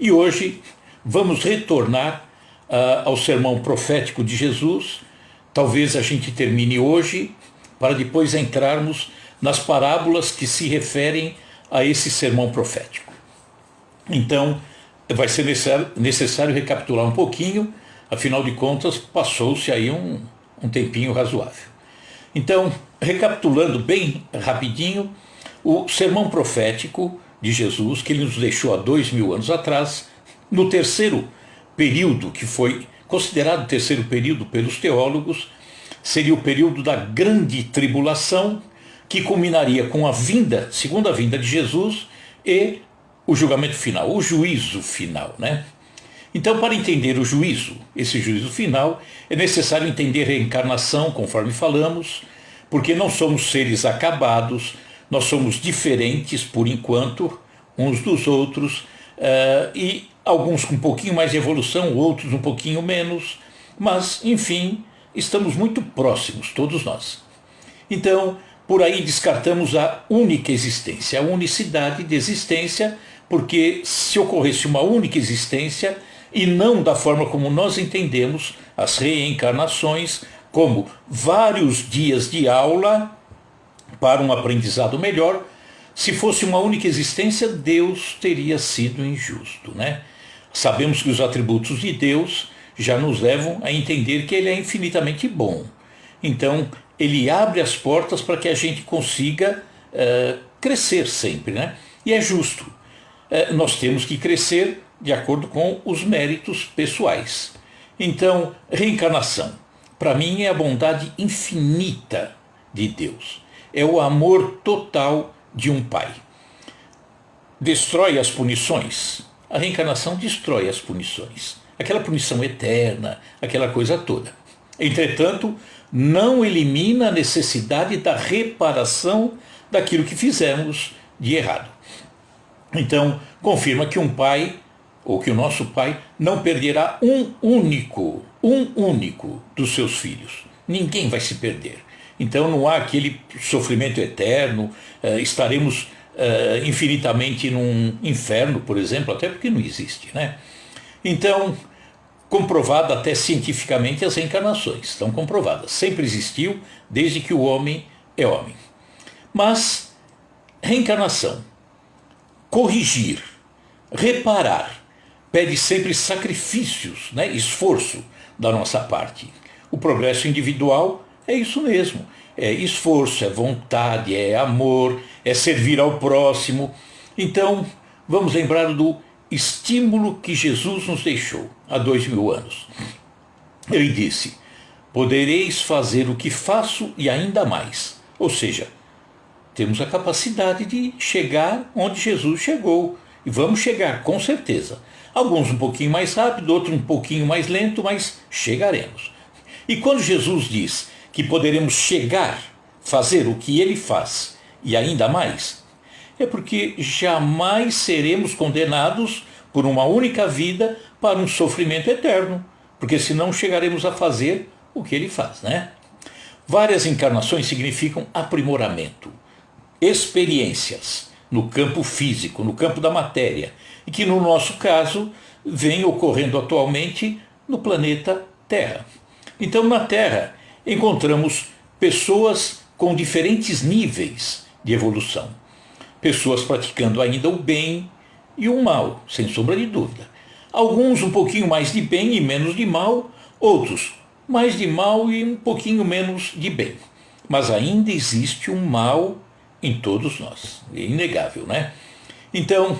E hoje vamos retornar ao sermão profético de Jesus. Talvez a gente termine hoje, para depois entrarmos nas parábolas que se referem a esse sermão profético. Então, vai ser necessário recapitular um pouquinho, afinal de contas, passou-se aí um tempinho razoável. Então, recapitulando bem rapidinho, o sermão profético de Jesus, que ele nos deixou há 2000 anos atrás, no terceiro período, que foi considerado o terceiro período pelos teólogos, seria o período da grande tribulação, que culminaria com a segunda vinda de Jesus e o julgamento final, o juízo final, né? Então, para entender o juízo, esse juízo final, é necessário entender a reencarnação, conforme falamos, porque não somos seres acabados, nós somos diferentes, por enquanto, uns dos outros, e alguns com um pouquinho mais de evolução, outros um pouquinho menos, mas, enfim, estamos muito próximos, todos nós. Então, por aí descartamos a única existência, a unicidade de existência, porque se ocorresse uma única existência, e não da forma como nós entendemos as reencarnações, como vários dias de aula para um aprendizado melhor, se fosse uma única existência, Deus teria sido injusto, né? Sabemos que os atributos de Deus já nos levam a entender que ele é infinitamente bom. Então, ele abre as portas para que a gente consiga crescer sempre, né? E é justo. Nós temos que crescer de acordo com os méritos pessoais. Então, reencarnação, para mim, é a bondade infinita de Deus. É o amor total de um pai. Destrói as punições. A reencarnação destrói as punições. Aquela punição eterna, aquela coisa toda. Entretanto, não elimina a necessidade da reparação daquilo que fizemos de errado. Então, confirma que um pai, ou que o nosso pai, não perderá um único dos seus filhos. Ninguém vai se perder. Então não há aquele sofrimento eterno, estaremos infinitamente num inferno, por exemplo, até porque não existe, né? Então, comprovada até cientificamente as reencarnações, estão comprovadas, sempre existiu, desde que o homem é homem. Mas, reencarnação, corrigir, reparar, pede sempre sacrifícios, né? Esforço da nossa parte. O progresso individual é isso mesmo, é esforço, é vontade, é amor, é servir ao próximo. Então, vamos lembrar do estímulo que Jesus nos deixou há 2000 anos. Ele disse: podereis fazer o que faço e ainda mais. Ou seja, temos a capacidade de chegar onde Jesus chegou. E vamos chegar, com certeza. Alguns um pouquinho mais rápido, outros um pouquinho mais lento, mas chegaremos. E quando Jesus diz que poderemos chegar, fazer o que ele faz e ainda mais, é porque jamais seremos condenados por uma única vida para um sofrimento eterno, porque senão chegaremos a fazer o que ele faz, né? Várias encarnações significam aprimoramento, experiências no campo físico, no campo da matéria, e que no nosso caso vem ocorrendo atualmente no planeta Terra. Então, na Terra, encontramos pessoas com diferentes níveis de evolução. Pessoas praticando ainda o bem e o mal, sem sombra de dúvida. Alguns um pouquinho mais de bem e menos de mal, outros mais de mal e um pouquinho menos de bem. Mas ainda existe um mal em todos nós. É inegável, né? Então,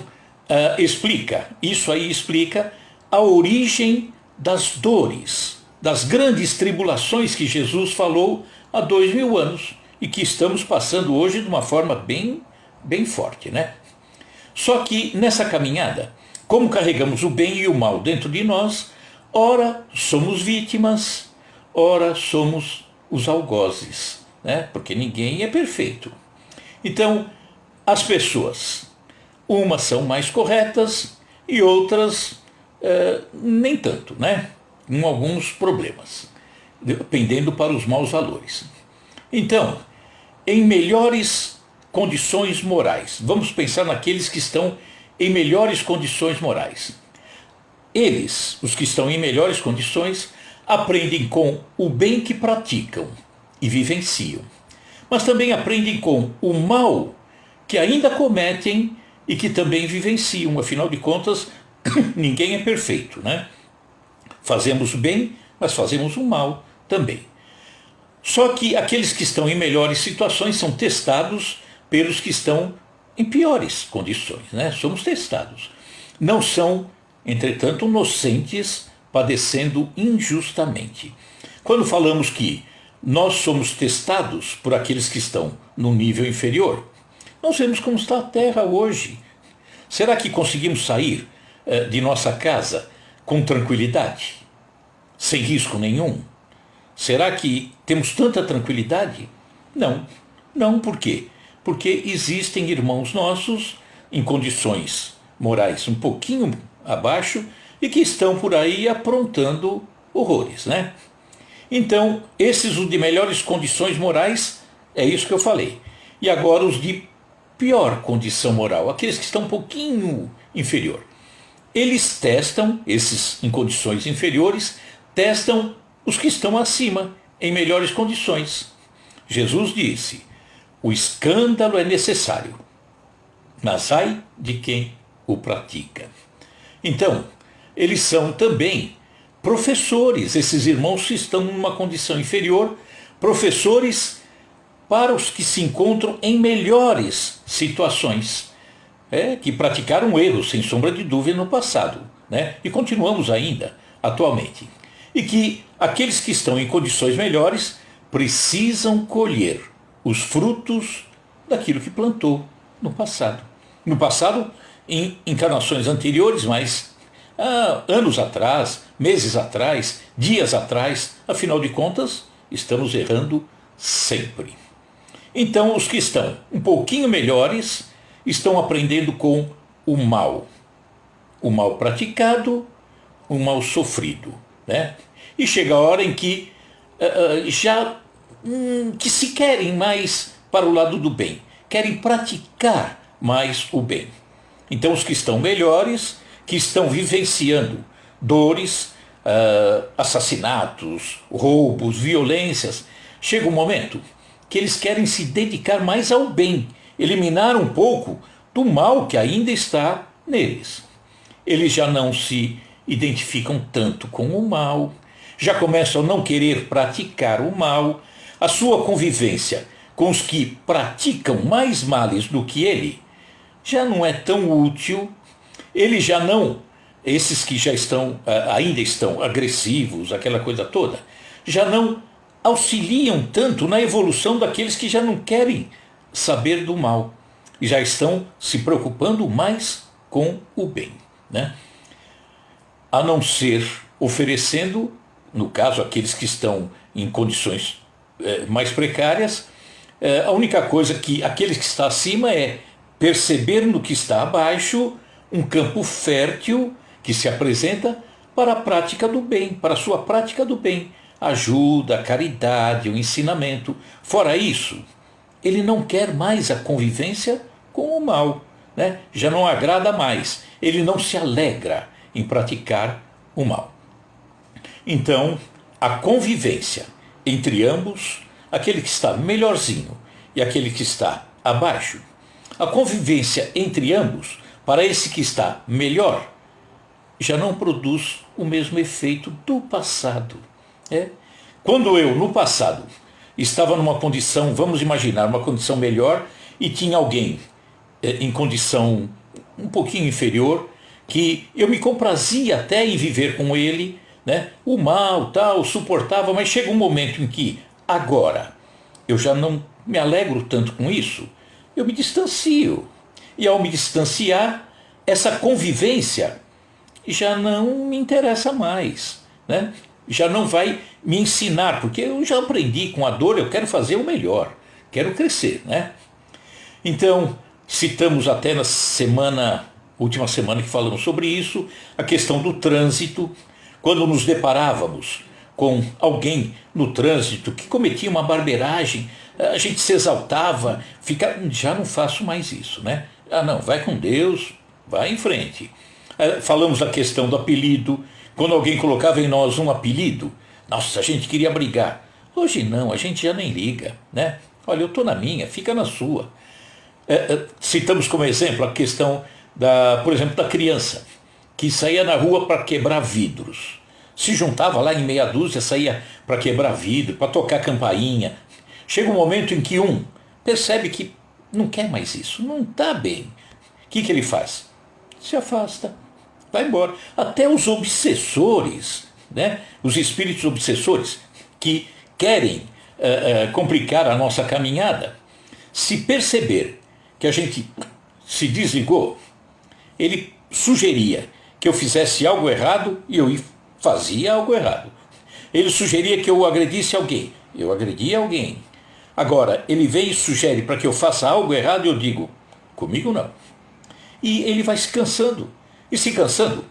isso aí explica a origem das dores, das grandes tribulações que Jesus falou há 2000 anos e que estamos passando hoje de uma forma bem forte, né? Só que nessa caminhada, como carregamos o bem e o mal dentro de nós, ora somos vítimas, ora somos os algozes, né? Porque ninguém é perfeito. Então, as pessoas, umas são mais corretas e outras nem tanto, né? Com alguns problemas, dependendo para os maus valores. Então, em melhores condições morais, vamos pensar naqueles que estão em melhores condições morais. Eles, os que estão em melhores condições, aprendem com o bem que praticam e vivenciam, mas também aprendem com o mal que ainda cometem e que também vivenciam. Afinal de contas, ninguém é perfeito, né? Fazemos o bem, mas fazemos o mal também. Só que aqueles que estão em melhores situações são testados pelos que estão em piores condições, né? Somos testados. Não são, entretanto, inocentes padecendo injustamente. Quando falamos que nós somos testados por aqueles que estão no nível inferior, nós vemos como está a Terra hoje. Será que conseguimos sair de nossa casa com tranquilidade, sem risco nenhum? Será que temos tanta tranquilidade? Não. Não, por quê? Porque existem irmãos nossos em condições morais um pouquinho abaixo e que estão por aí aprontando horrores, né? Então, esses os de melhores condições morais, é isso que eu falei. E agora os de pior condição moral, aqueles que estão um pouquinho inferior. Eles testam, esses em condições inferiores, testam os que estão acima, em melhores condições. Jesus disse: o escândalo é necessário, mas ai de quem o pratica. Então, eles são também professores, esses irmãos que estão numa condição inferior, professores para os que se encontram em melhores situações, que praticaram erros, sem sombra de dúvida, no passado, né? E continuamos ainda, atualmente. E que aqueles que estão em condições melhores precisam colher os frutos daquilo que plantou no passado. No passado, em encarnações anteriores, mas anos atrás, meses atrás, dias atrás, afinal de contas, estamos errando sempre. Então, os que estão um pouquinho melhores estão aprendendo com o mal praticado, o mal sofrido, né? E chega a hora em que que se querem mais para o lado do bem, querem praticar mais o bem. Então, os que estão melhores, que estão vivenciando dores, assassinatos, roubos, violências, chega um momento que eles querem se dedicar mais ao bem, eliminar um pouco do mal que ainda está neles. Eles já não se identificam tanto com o mal, já começam a não querer praticar o mal, a sua convivência com os que praticam mais males do que ele já não é tão útil, ele já não, esses que já estão, ainda estão agressivos, aquela coisa toda, já não auxiliam tanto na evolução daqueles que já não querem saber do mal e já estão se preocupando mais com o bem, né? A não ser oferecendo, no caso, aqueles que estão em condições mais precárias, a única coisa que aqueles que estão acima é perceber no que está abaixo um campo fértil que se apresenta para a prática do bem, para a sua prática do bem, ajuda, a caridade, o ensinamento. Fora isso, ele não quer mais a convivência com o mal, né? Já não agrada mais, ele não se alegra em praticar o mal. Então, a convivência entre ambos, aquele que está melhorzinho e aquele que está abaixo, a convivência entre ambos, para esse que está melhor, já não produz o mesmo efeito do passado. Quando eu, no passado, estava numa condição, vamos imaginar, uma condição melhor, e tinha alguém em condição um pouquinho inferior, que eu me comprazia até em viver com ele, né? O mal, tal, suportava, mas chega um momento em que, agora, eu já não me alegro tanto com isso, eu me distancio. E ao me distanciar, essa convivência já não me interessa mais, né? Já não vai me ensinar, porque eu já aprendi com a dor, eu quero fazer o melhor, quero crescer, né? Então, citamos até na última semana que falamos sobre isso, a questão do trânsito, quando nos deparávamos com alguém no trânsito que cometia uma barbeiragem, a gente se exaltava, já não faço mais isso, né? Não, vai com Deus, vai em frente. Falamos da questão do apelido. Quando alguém colocava em nós um apelido, nossa, a gente queria brigar. Hoje não, a gente já nem liga, né? Olha, eu estou na minha, fica na sua. Citamos como exemplo a questão, por exemplo, da criança, que saía na rua para quebrar vidros. Se juntava lá em meia dúzia, saía para quebrar vidro, para tocar campainha. Chega um momento em que um percebe que não quer mais isso, não está bem. O que ele faz? Se afasta, vai embora. Até os obsessores, né? Os espíritos obsessores que querem complicar a nossa caminhada, se perceber que a gente se desligou, ele sugeria que eu fizesse algo errado e eu fazia algo errado. Ele sugeria que eu agredisse alguém, eu agredia alguém. Agora, ele vem e sugere para que eu faça algo errado e eu digo, comigo não. E ele vai se cansando. E se cansando,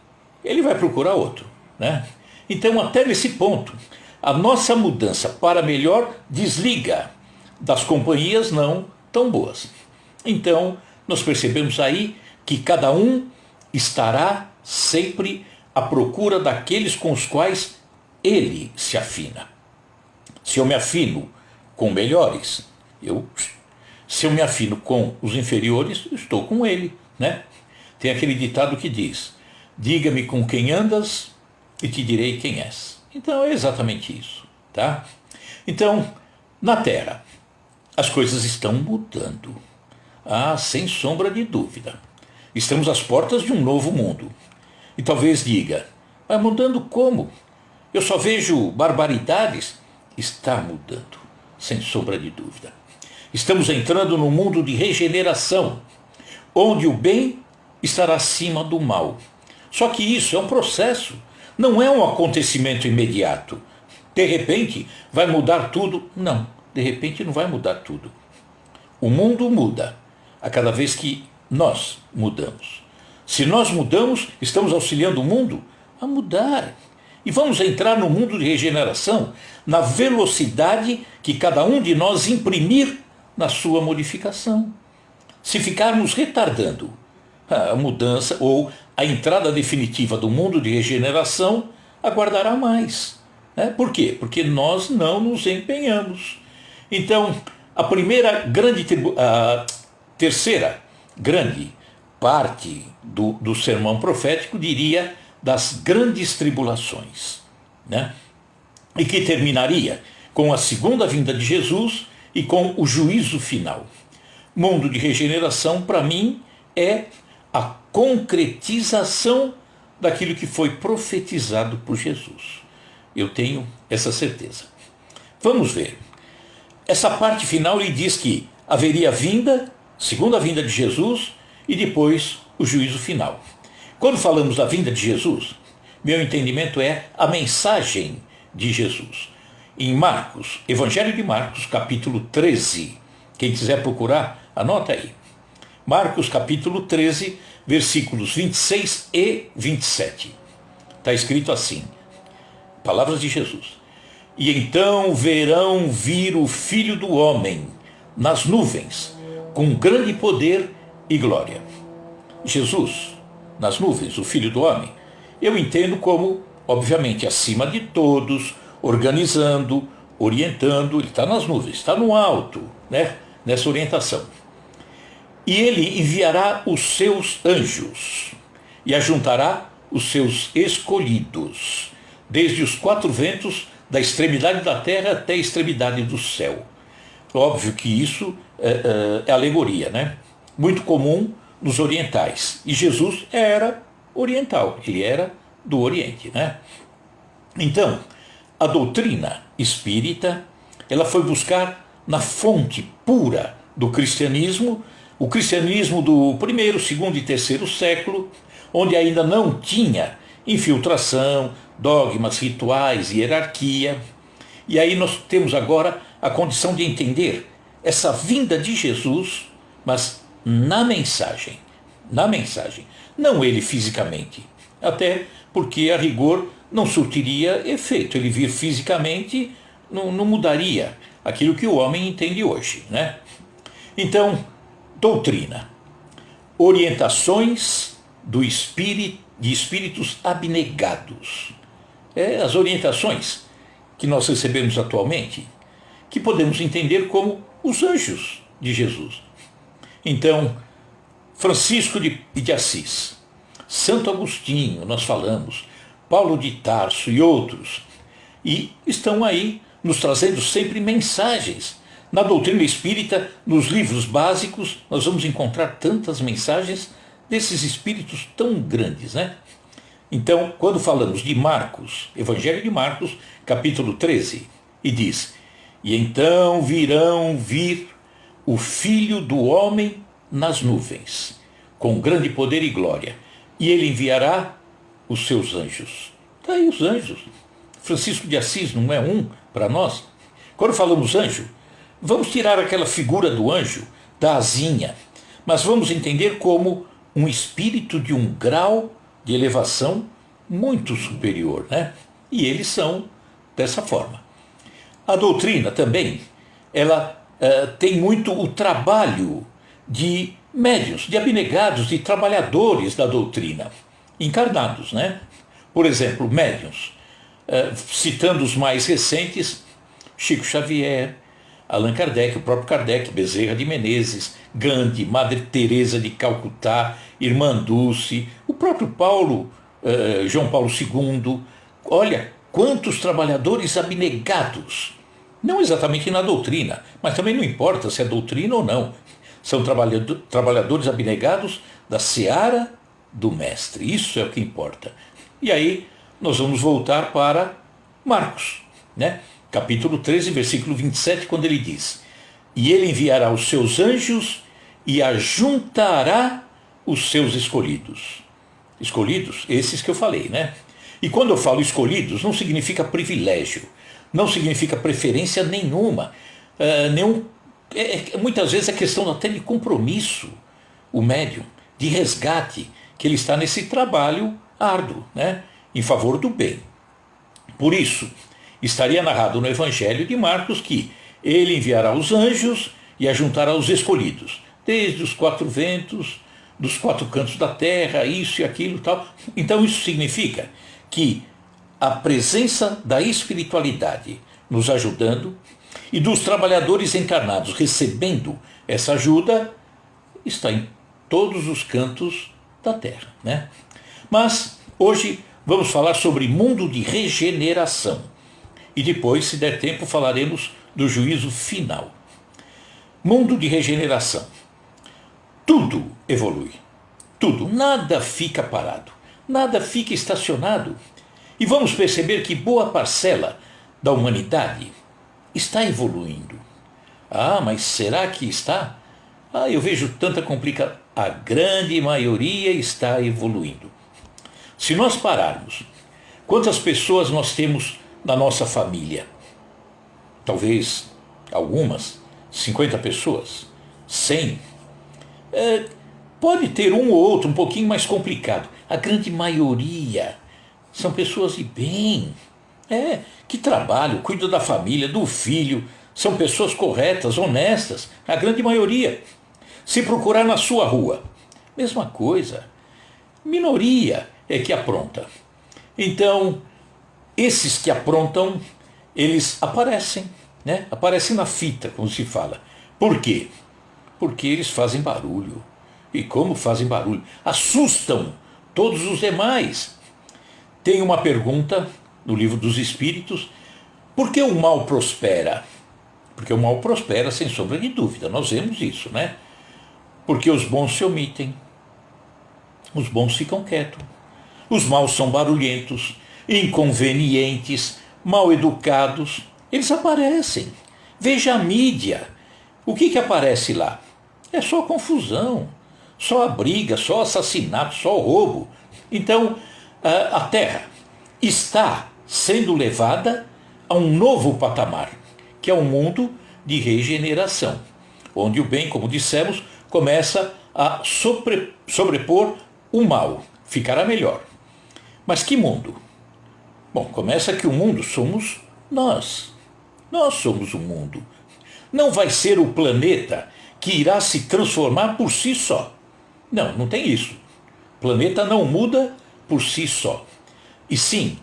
ele vai procurar outro, né? Então, até nesse ponto, a nossa mudança para melhor desliga das companhias não tão boas. Então, nós percebemos aí que cada um estará sempre à procura daqueles com os quais ele se afina. Se eu me afino com melhores, se eu me afino com os inferiores, estou com ele, né? Tem aquele ditado que diz, diga-me com quem andas e te direi quem és. Então é exatamente isso, tá? Então, na Terra, as coisas estão mudando. Sem sombra de dúvida. Estamos às portas de um novo mundo. E talvez diga, mas mudando como? Eu só vejo barbaridades. Está mudando, sem sombra de dúvida. Estamos entrando num mundo de regeneração, onde o bem estará acima do mal. Só que isso é um processo, não é um acontecimento imediato. De repente vai mudar tudo? Não, de repente não vai mudar tudo. O mundo muda a cada vez que nós mudamos. Se nós mudamos, estamos auxiliando o mundo a mudar. E vamos entrar no mundo de regeneração na velocidade que cada um de nós imprimir na sua modificação. Se ficarmos retardando a mudança ou a entrada definitiva do mundo de regeneração, aguardará mais. Por quê? Porque nós não nos empenhamos. Então, a terceira grande parte do sermão profético diria das grandes tribulações, né? E que terminaria com a segunda vinda de Jesus e com o juízo final. Mundo de regeneração, para mim, é a concretização daquilo que foi profetizado por Jesus. Eu tenho essa certeza. Vamos ver. Essa parte final ele diz que haveria segunda vinda de Jesus e depois o juízo final. Quando falamos da vinda de Jesus, meu entendimento é a mensagem de Jesus. Em Marcos, Evangelho de Marcos, capítulo 13. Quem quiser procurar, anota aí. Marcos, capítulo 13, versículos 26 e 27. Está escrito assim, palavras de Jesus. E então verão vir o Filho do Homem nas nuvens, com grande poder e glória. Jesus, nas nuvens, o Filho do Homem, eu entendo como, obviamente, acima de todos, organizando, orientando, ele está nas nuvens, está no alto, né? Nessa orientação. E ele enviará os seus anjos e ajuntará os seus escolhidos, desde os quatro ventos, da extremidade da terra até a extremidade do céu. Óbvio que isso é alegoria, né? Muito comum nos orientais. E Jesus era oriental, ele era do Oriente, né? Então, a doutrina espírita, ela foi buscar na fonte pura do cristianismo, o cristianismo do primeiro, segundo e terceiro século, onde ainda não tinha infiltração, dogmas, rituais, hierarquia. E aí nós temos agora a condição de entender essa vinda de Jesus, mas na mensagem, não ele fisicamente, até porque a rigor não surtiria efeito, ele vir fisicamente não mudaria aquilo que o homem entende hoje, né? Então, doutrina, orientações do Espírito de espíritos abnegados. As orientações que nós recebemos atualmente, que podemos entender como os anjos de Jesus. Então, Francisco de Assis, Santo Agostinho, nós falamos, Paulo de Tarso e outros, e estão aí nos trazendo sempre mensagens. Na doutrina espírita, nos livros básicos, nós vamos encontrar tantas mensagens desses espíritos tão grandes, né? Então, quando falamos de Marcos, Evangelho de Marcos, capítulo 13, e diz: e então vir o Filho do Homem nas nuvens, com grande poder e glória, e ele enviará os seus anjos. Está aí os anjos. Francisco de Assis não é um para nós? Quando falamos anjo, vamos tirar aquela figura do anjo, da asinha, mas vamos entender como um espírito de um grau de elevação muito superior, né? E eles são dessa forma. A doutrina também, ela tem muito o trabalho de médiuns, de abnegados, de trabalhadores da doutrina, encarnados, né? Por exemplo, médiuns, citando os mais recentes, Chico Xavier, Allan Kardec, o próprio Kardec, Bezerra de Menezes, Gandhi, Madre Teresa de Calcutá, Irmã Dulce, o próprio João Paulo II. Olha, quantos trabalhadores abnegados, não exatamente na doutrina, mas também não importa se é doutrina ou não, são trabalhadores abnegados da seara do Mestre, isso é o que importa. E aí nós vamos voltar para Marcos, né? Capítulo 13, versículo 27, quando ele diz: e ele enviará os seus anjos e ajuntará os seus escolhidos. Escolhidos, esses que eu falei, né? E quando eu falo escolhidos, não significa privilégio, não significa preferência nenhuma. Muitas vezes é questão até de compromisso, o médium, de resgate, que ele está nesse trabalho árduo, né? Em favor do bem. Por isso, estaria narrado no Evangelho de Marcos que ele enviará os anjos e ajuntará os escolhidos, desde os quatro ventos, dos quatro cantos da terra, isso e aquilo e tal. Então isso significa que a presença da espiritualidade nos ajudando e dos trabalhadores encarnados recebendo essa ajuda está em todos os cantos da terra, né? Mas hoje vamos falar sobre mundo de regeneração. E depois, se der tempo, falaremos do juízo final. Mundo de regeneração. Tudo evolui. Tudo. Nada fica parado. Nada fica estacionado. E vamos perceber que boa parcela da humanidade está evoluindo. Ah, mas será que está? Eu vejo tanta complicação. A grande maioria está evoluindo. Se nós pararmos, quantas pessoas nós temos na nossa família? Talvez algumas, 50 pessoas, 100. Pode ter um ou outro um pouquinho mais complicado. A grande maioria são pessoas de bem, que trabalham, cuidam da família, do filho, são pessoas corretas, honestas, a grande maioria. Se procurar na sua rua, mesma coisa. Minoria é que apronta. Então, esses que aprontam, eles aparecem, né? Aparecem na fita, como se fala. Por quê? Porque eles fazem barulho. E como fazem barulho? Assustam todos os demais. Tem uma pergunta no Livro dos Espíritos: por que o mal prospera? Porque o mal prospera sem sombra de dúvida, nós vemos isso, né? Porque os bons se omitem, os bons ficam quietos, os maus são barulhentos, inconvenientes, mal educados, eles aparecem. Veja a mídia, o que aparece lá? É só confusão, só a briga, só assassinato, só roubo. Então, a Terra está sendo levada a um novo patamar, que é um mundo de regeneração, onde o bem, como dissemos, começa a sobrepor o mal, ficará melhor. Mas que mundo? Bom, começa que o mundo somos nós. Nós somos o mundo. Não vai ser o planeta que irá se transformar por si só. Não tem isso. O planeta não muda por si só. E sim,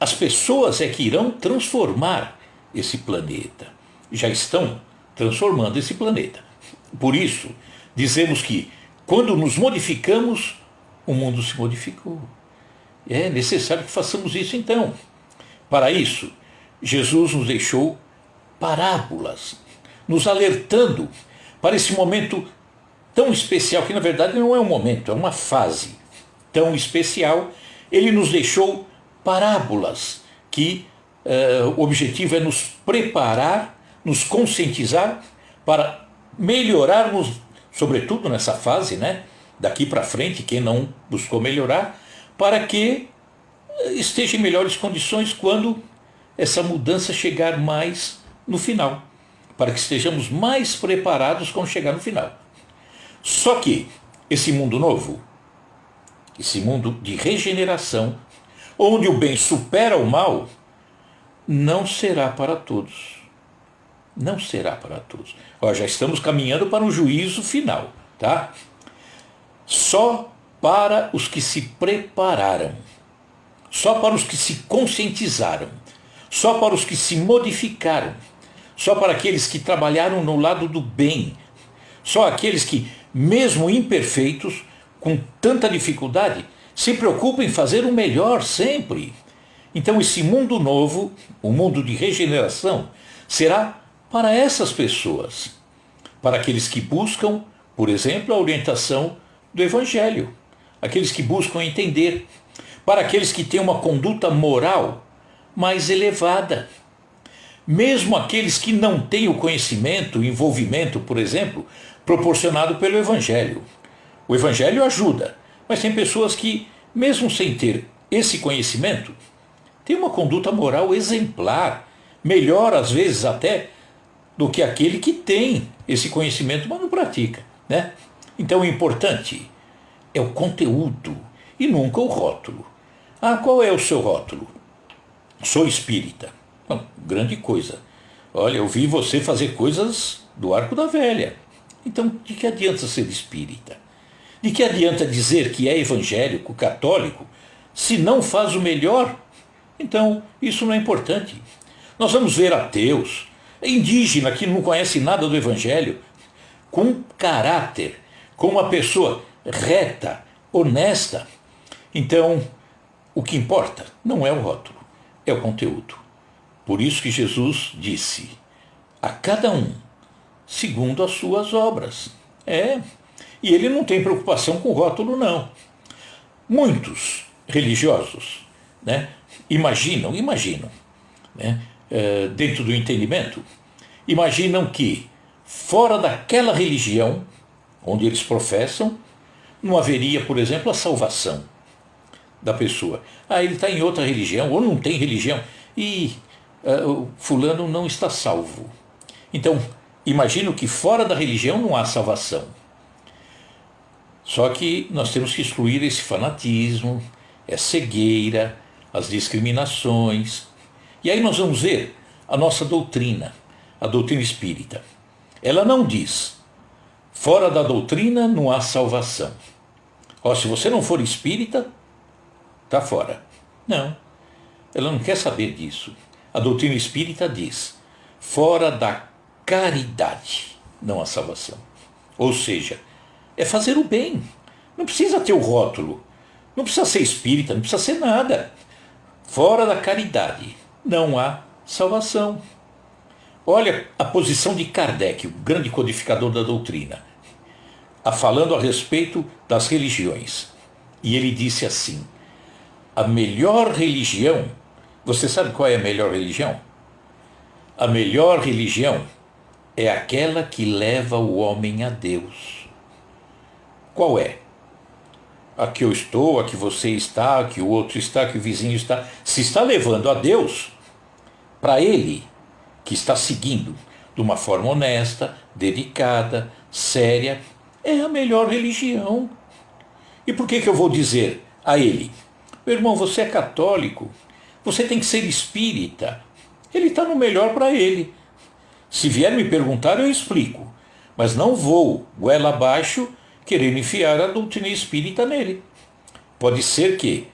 as pessoas é que irão transformar esse planeta. Já estão transformando esse planeta. Por isso, dizemos que quando nos modificamos, o mundo se modificou. É necessário que façamos isso então. Para isso, Jesus nos deixou parábolas, nos alertando para esse momento tão especial, que na verdade não é um momento, é uma fase tão especial. Ele nos deixou parábolas, que o objetivo é nos preparar, nos conscientizar para melhorarmos, sobretudo nessa fase, né? Daqui para frente, quem não buscou melhorar, para que esteja em melhores condições quando essa mudança chegar mais no final, para que estejamos mais preparados quando chegar no final. Só que esse mundo novo, esse mundo de regeneração, onde o bem supera o mal, não será para todos. Não será para todos. Já estamos caminhando para um juízo final, tá? Só para os que se prepararam, só para os que se conscientizaram, só para os que se modificaram, só para aqueles que trabalharam no lado do bem, só aqueles que, mesmo imperfeitos, com tanta dificuldade, se preocupam em fazer o melhor sempre. Então esse mundo novo, o mundo de regeneração, será para essas pessoas, para aqueles que buscam, por exemplo, a orientação do Evangelho, aqueles que buscam entender, para aqueles que têm uma conduta moral mais elevada, mesmo aqueles que não têm o conhecimento, o envolvimento, por exemplo, proporcionado pelo Evangelho. O Evangelho ajuda, mas tem pessoas que, mesmo sem ter esse conhecimento, têm uma conduta moral exemplar, melhor às vezes até do que aquele que tem esse conhecimento, mas não pratica, né? Então o importante é o conteúdo e nunca o rótulo. Qual é o seu rótulo? Sou espírita. Bom, grande coisa. Olha, eu vi você fazer coisas do arco da velha. Então, de que adianta ser espírita? De que adianta dizer que é evangélico, católico, se não faz o melhor? Então, isso não é importante. Nós vamos ver ateus, indígena que não conhece nada do evangelho, com caráter, com uma pessoa reta, honesta. Então, o que importa não é o rótulo, é o conteúdo. Por isso que Jesus disse, a cada um, segundo as suas obras. E ele não tem preocupação com o rótulo, não. Muitos religiosos, né, imaginam, né, dentro do entendimento, imaginam que fora daquela religião onde eles professam, não haveria, por exemplo, a salvação da pessoa. Ele está em outra religião, ou não tem religião, e o fulano não está salvo. Então, imagino que fora da religião não há salvação. Só que nós temos que excluir esse fanatismo, essa cegueira, as discriminações. E aí nós vamos ver a nossa doutrina, a doutrina espírita. Ela não diz, fora da doutrina não há salvação. Se você não for espírita, está fora. Não, ela não quer saber disso. A doutrina espírita diz, fora da caridade não há salvação. Ou seja, é fazer o bem. Não precisa ter o rótulo, não precisa ser espírita, não precisa ser nada. Fora da caridade não há salvação. Olha a posição de Kardec, o grande codificador da doutrina, falando a respeito das religiões. E ele disse assim, a melhor religião, você sabe qual é a melhor religião? A melhor religião é aquela que leva o homem a Deus. Qual é? A que eu estou, a que você está, a que o outro está, a que o vizinho está. Se está levando a Deus, para ele, que está seguindo de uma forma honesta, dedicada, séria, é a melhor religião. E por que eu vou dizer a ele, meu irmão, você é católico, você tem que ser espírita. Ele está no melhor para ele. Se vier me perguntar, eu explico. Mas não vou, goela abaixo, querendo enfiar a doutrina espírita nele. Pode ser que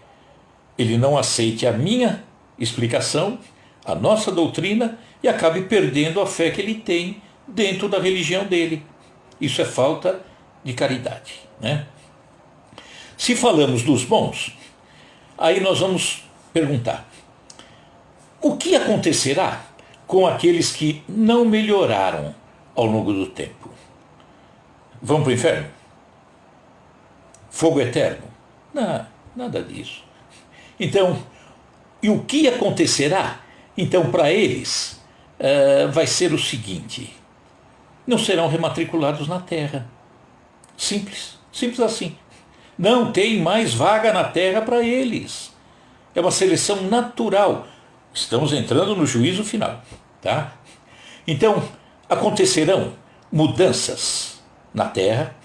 ele não aceite a minha explicação, a nossa doutrina, e acabe perdendo a fé que ele tem dentro da religião dele. Isso é falta de caridade, né? Se falamos dos bons, aí nós vamos perguntar: o que acontecerá com aqueles que não melhoraram ao longo do tempo? Vão para o inferno? Fogo eterno? Não, nada disso. Então, e o que acontecerá? Então, para eles, vai ser o seguinte: não serão rematriculados na terra. Simples, simples assim. Não tem mais vaga na terra para eles. É uma seleção natural. Estamos entrando no juízo final, tá? Então, acontecerão mudanças na terra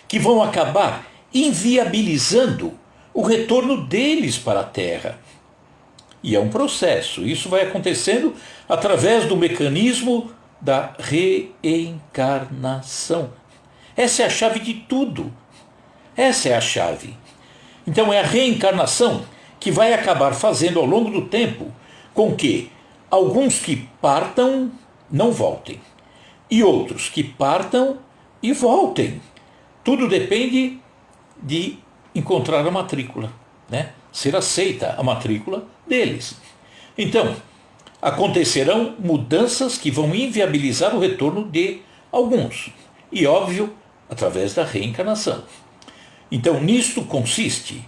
que vão acabar inviabilizando o retorno deles para a terra. E é um processo. Isso vai acontecendo através do mecanismo da reencarnação. Essa é a chave de tudo. Essa é a chave. Então é a reencarnação que vai acabar fazendo ao longo do tempo com que alguns que partam não voltem e outros que partam e voltem. Tudo depende de encontrar a matrícula, né? Ser aceita a matrícula deles. Então, acontecerão mudanças que vão inviabilizar o retorno de alguns. E, óbvio, através da reencarnação. Então, nisto consiste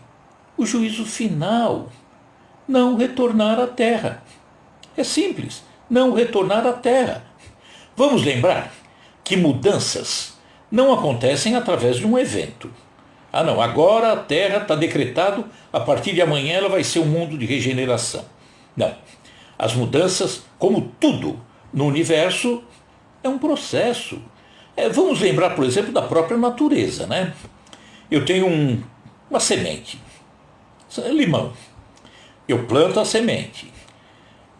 o juízo final. Não retornar à Terra. É simples, não retornar à Terra. Vamos lembrar que mudanças não acontecem através de um evento. Ah não, agora a Terra está decretado, a partir de amanhã ela vai ser um mundo de regeneração. Não. As mudanças, como tudo no universo, é um processo. Vamos lembrar, por exemplo, da própria natureza, né? Eu tenho uma semente, limão. Eu planto a semente,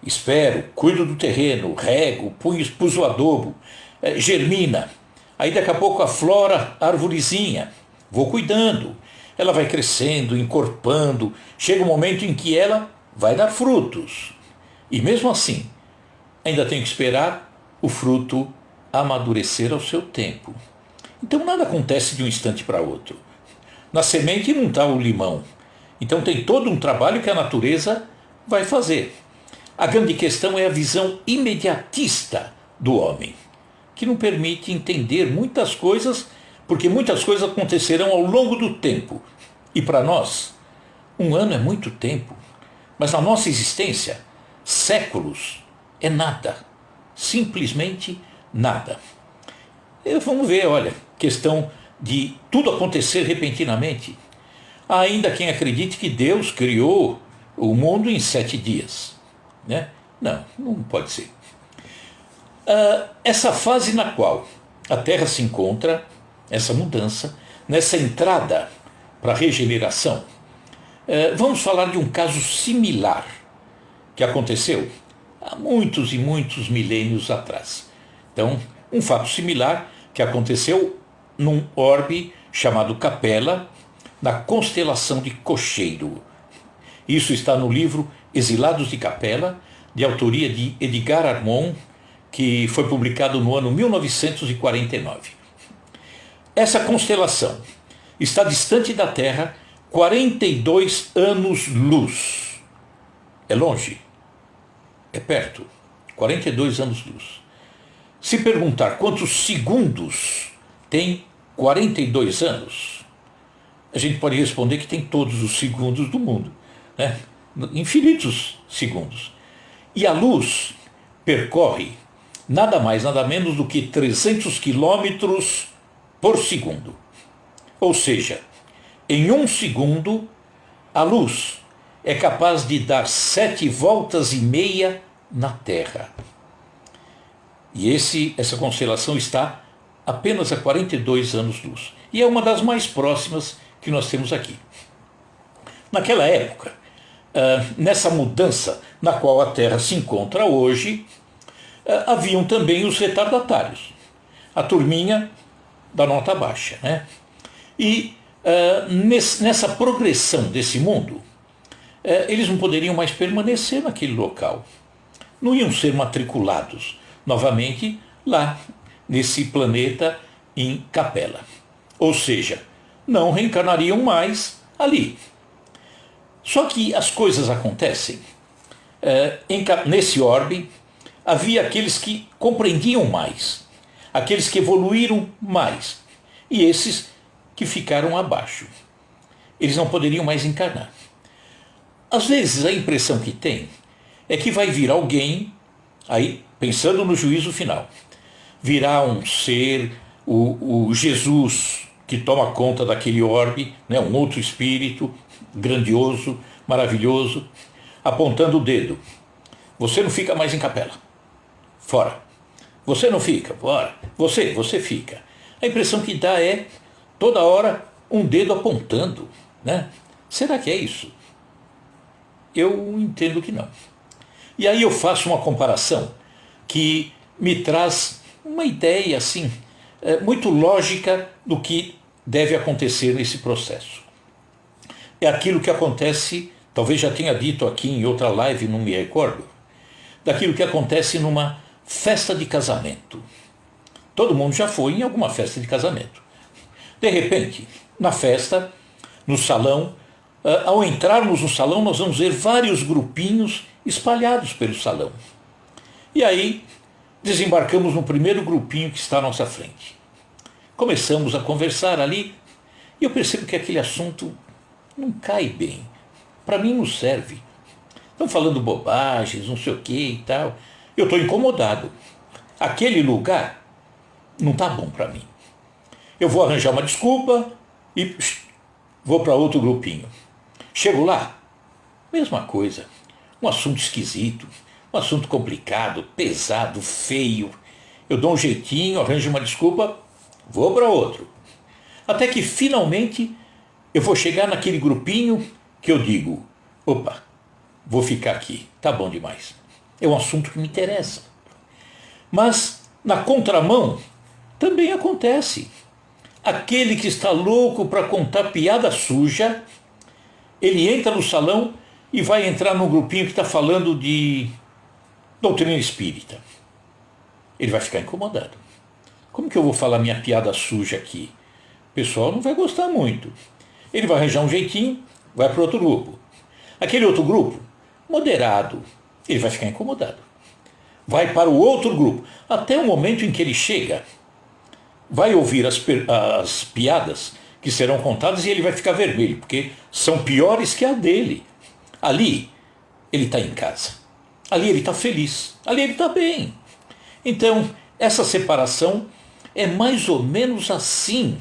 espero, cuido do terreno, rego, pus o adobo, germina. Aí daqui a pouco aflora a arvorezinha. Vou cuidando, ela vai crescendo, encorpando, chega um momento em que ela vai dar frutos. E mesmo assim, ainda tenho que esperar o fruto amadurecer ao seu tempo. Então nada acontece de um instante para outro. Na semente não está o limão. Então tem todo um trabalho que a natureza vai fazer. A grande questão é a visão imediatista do homem, que não permite entender muitas coisas, porque muitas coisas acontecerão ao longo do tempo. E para nós, um ano é muito tempo, mas na nossa existência, séculos é nada, simplesmente nada. Vamos ver, olha, questão de tudo acontecer repentinamente. Há ainda quem acredite que Deus criou o mundo em 7 dias, né? Não pode ser. Essa fase na qual a Terra se encontra, essa mudança, nessa entrada para a regeneração, vamos falar de um caso similar que aconteceu há muitos e muitos milênios atrás. Então, um fato similar que aconteceu num orbe chamado Capela, na constelação de Cocheiro. Isso está no livro Exilados de Capela, de autoria de Edgar Armond, que foi publicado no ano 1949. Essa constelação está distante da Terra 42 anos-luz. É longe? É perto. 42 anos-luz. Se perguntar quantos segundos tem 42 anos, a gente pode responder que tem todos os segundos do mundo, né? Infinitos segundos. E a luz percorre nada mais, nada menos do que 300 quilômetros por segundo. Ou seja, em 1 segundo, a luz é capaz de dar 7 voltas e meia na Terra. E essa constelação está apenas a 42 anos-luz. E é uma das mais próximas que nós temos aqui. Naquela época, nessa mudança na qual a Terra se encontra hoje, haviam também os retardatários, a turminha da nota baixa, né? E nessa progressão desse mundo, eles não poderiam mais permanecer naquele local. Não iam ser matriculados novamente lá nesse planeta em Capela. Ou seja, não reencarnariam mais ali. Só que as coisas acontecem. Nesse orbe havia aqueles que compreendiam mais, aqueles que evoluíram mais, e esses que ficaram abaixo. Eles não poderiam mais encarnar. Às vezes a impressão que tem é que vai vir alguém, aí pensando no juízo final, virá um ser, o Jesus que toma conta daquele orbe, né, um outro espírito grandioso, maravilhoso, apontando o dedo. Você não fica mais em Capela. Fora. Você não fica. Fora. Você fica. A impressão que dá é toda hora um dedo apontando, né? Será que é isso? Eu entendo que não. E aí eu faço uma comparação que me traz uma ideia assim, muito lógica do que deve acontecer nesse processo. É aquilo que acontece, talvez já tenha dito aqui em outra live, não me recordo, daquilo que acontece numa festa de casamento. Todo mundo já foi em alguma festa de casamento. De repente, na festa, no salão, ao entrarmos no salão, nós vamos ver vários grupinhos espalhados pelo salão. E aí, desembarcamos no primeiro grupinho que está à nossa frente. Começamos a conversar ali e eu percebo que aquele assunto não cai bem. Para mim não serve. Estão falando bobagens, não sei o que e tal. Eu estou incomodado. Aquele lugar não está bom para mim. Eu vou arranjar uma desculpa e vou para outro grupinho. Chego lá, mesma coisa. Um assunto esquisito, um assunto complicado, pesado, feio. Eu dou um jeitinho, arranjo uma desculpa, vou para outro. Até que finalmente eu vou chegar naquele grupinho que eu digo, opa, vou ficar aqui, tá bom demais. É um assunto que me interessa. Mas na contramão também acontece. Aquele que está louco para contar piada suja, ele entra no salão e vai entrar num grupinho que está falando de doutrina espírita. Ele vai ficar incomodado. Como que eu vou falar minha piada suja aqui? O pessoal não vai gostar muito. Ele vai arranjar um jeitinho, vai para outro grupo. Aquele outro grupo, moderado, ele vai ficar incomodado. Vai para o outro grupo, até o momento em que ele chega, vai ouvir as piadas que serão contadas e ele vai ficar vermelho, porque são piores que a dele. Ali, ele está em casa. Ali ele está feliz. Ali ele está bem. Então, essa separação é mais ou menos assim.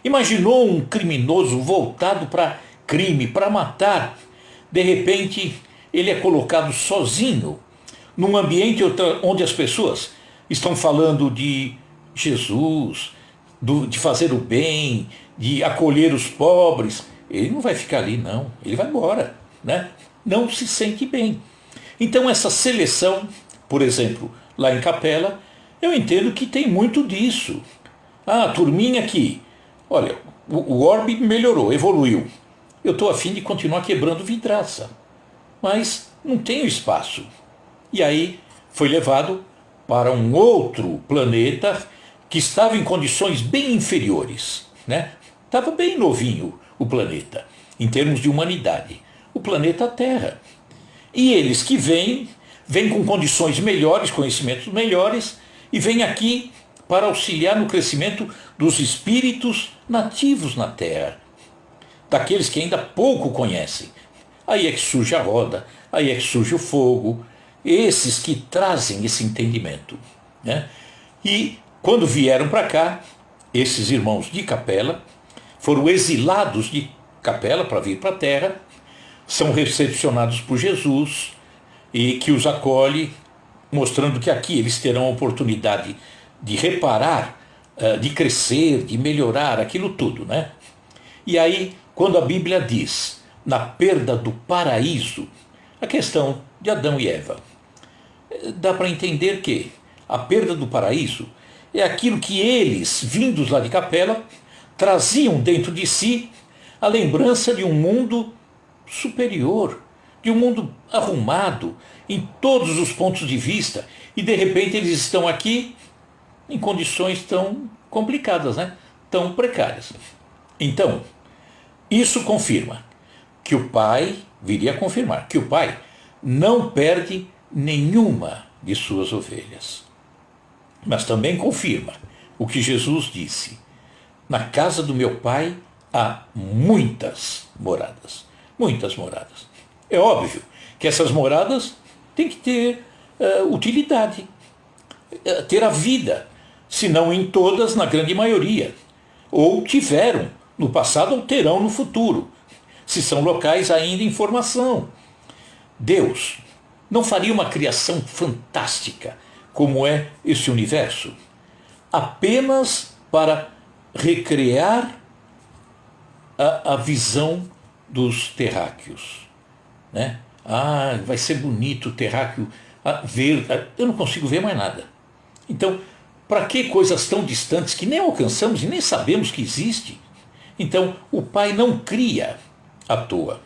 Imaginou um criminoso voltado para crime, para matar. De repente, ele é colocado sozinho num ambiente onde as pessoas estão falando de Jesus, de fazer o bem, de acolher os pobres. Ele não vai ficar ali, não. Ele vai embora, né? Não se sente bem. Então essa seleção, por exemplo, lá em Capela, eu entendo que tem muito disso. Ah, turminha aqui. Olha, o orbe melhorou, evoluiu. Eu estou a fim de continuar quebrando vidraça. Mas não tenho espaço. E aí foi levado para um outro planeta que estava em condições bem inferiores, né? Estava bem novinho o planeta, em termos de humanidade. O planeta Terra. E eles que vêm com condições melhores, conhecimentos melhores, e vêm aqui para auxiliar no crescimento dos espíritos nativos na Terra. Daqueles que ainda pouco conhecem. Aí é que surge a roda, aí é que surge o fogo, esses que trazem esse entendimento, né? E quando vieram para cá, esses irmãos de Capela foram exilados de Capela para vir para a Terra, são recepcionados por Jesus e que os acolhe, mostrando que aqui eles terão a oportunidade de reparar, de crescer, de melhorar aquilo tudo, né? E aí, quando a Bíblia diz na perda do paraíso, a questão de Adão e Eva, dá para entender que a perda do paraíso é aquilo que eles, vindos lá de Capela, traziam dentro de si a lembrança de um mundo superior, de um mundo arrumado em todos os pontos de vista, e de repente eles estão aqui em condições tão complicadas, né? Tão precárias. Então, isso confirma que o pai, viria a confirmar, que o pai não perde nenhuma de suas ovelhas. Mas também confirma o que Jesus disse: na casa do meu pai há muitas moradas. Muitas moradas. É óbvio que essas moradas têm que ter utilidade, ter a vida, se não em todas, na grande maioria. Ou tiveram no passado ou terão no futuro, se são locais ainda em formação. Deus não faria uma criação fantástica como é esse universo, apenas para recriar a visão dos terráqueos, né? Vai ser bonito o terráqueo ver. Eu não consigo ver mais nada. Então, para que coisas tão distantes que nem alcançamos e nem sabemos que existe? Então, o pai não cria à toa.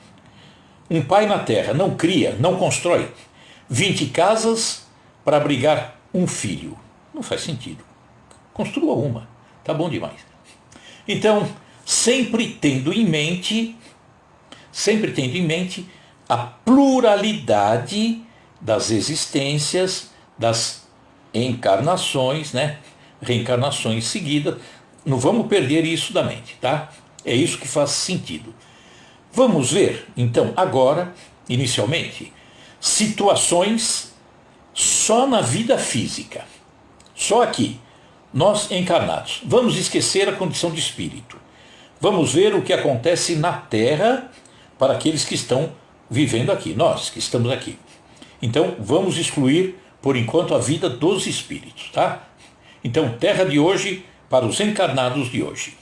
Um pai na terra não cria, não constrói 20 casas para abrigar um filho. Não faz sentido. Construa uma, tá bom demais. Então, sempre tendo em mente a pluralidade das existências, das encarnações, né? Reencarnações seguidas. Não vamos perder isso da mente, tá? É isso que faz sentido. Vamos ver, então, agora, inicialmente, situações só na vida física. Só aqui, nós encarnados. Vamos esquecer a condição de espírito. Vamos ver o que acontece na Terra para aqueles que estão vivendo aqui, nós que estamos aqui. Então, vamos excluir, por enquanto, a vida dos espíritos, tá? Então, Terra de hoje para os encarnados de hoje.